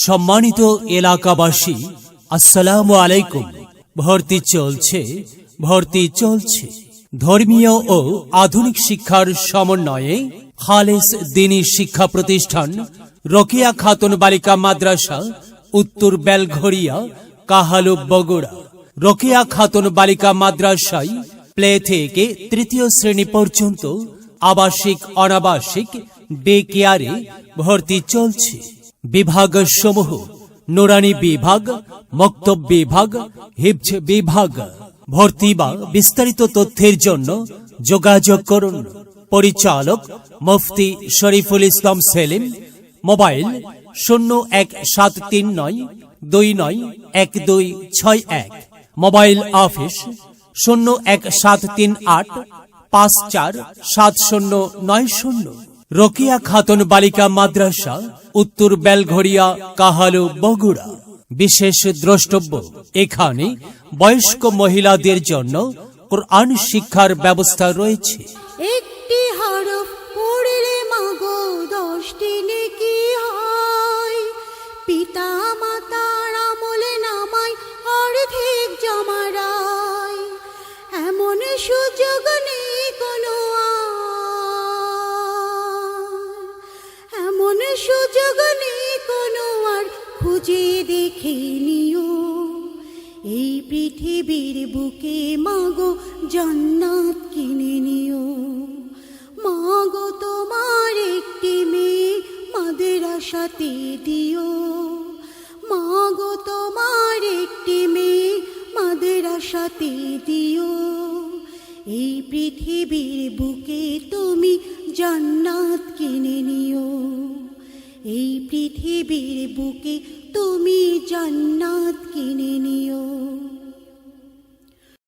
সম্মানিত এলাকাবাসী, আসসালামু আলাইকুম। ভর্তি চলছে ধর্মীয় ও আধুনিক শিক্ষার সমন্বয়ে খালেস দ্বীনী শিক্ষা প্রতিষ্ঠান রোকেয়া খাতুন বালিকা মাদ্রাসা, উত্তর বেলঘরিয়া, কাহালু, বগুড়া। রোকেয়া খাতুন বালিকা মাদ্রাসায় প্লে থেকে তৃতীয় শ্রেণী পর্যন্ত আবাসিক অনাবাসিক ডে কেয়ারে ভর্তি চলছে। বিভাগ সমূহ: নুরানি বিভাগ, মক্তব বিভাগ, হিফজ বিভাগ। ভর্তি বা বিস্তারিত তথ্যের জন্য যোগাযোগ করুন। পরিচালক মুফতি Shariful Islam Selim. Mobile 017392911261। Mobile office 01738547090। Rokeya Khatun বালিকা মাদ্রাসা, উত্তর বেলঘরিয়া, কাহালু, বগুড়া। বিশেষ দ্রষ্টব্য: এখানে বয়স্ক মহিলাদের জন্য কোরআন শিক্ষার ব্যবস্থা রয়েছে। একটি হরফ পড়লে মাগো 10টি নেকি হয়, পিতা মাতার আমলে নামায় অর্ধেক জমারায়। এমন সুযোগ নেই কোনো আর খুঁজে দেখে নিও। এই পৃথিবীর বুকে মাগো জান্নাত কিনে নিও। মাগো তোমার একটি মেয়ে মাদ্রাসাতে দিও। মাগো তোমার একটি মেয়ে মাদ্রাসাতে দিও। এই পৃথিবীর বুকে তুমি জান্নাত কিনে নিও। এই পৃথিবীর বুকে তুমি জান্নাত কিনে নিও।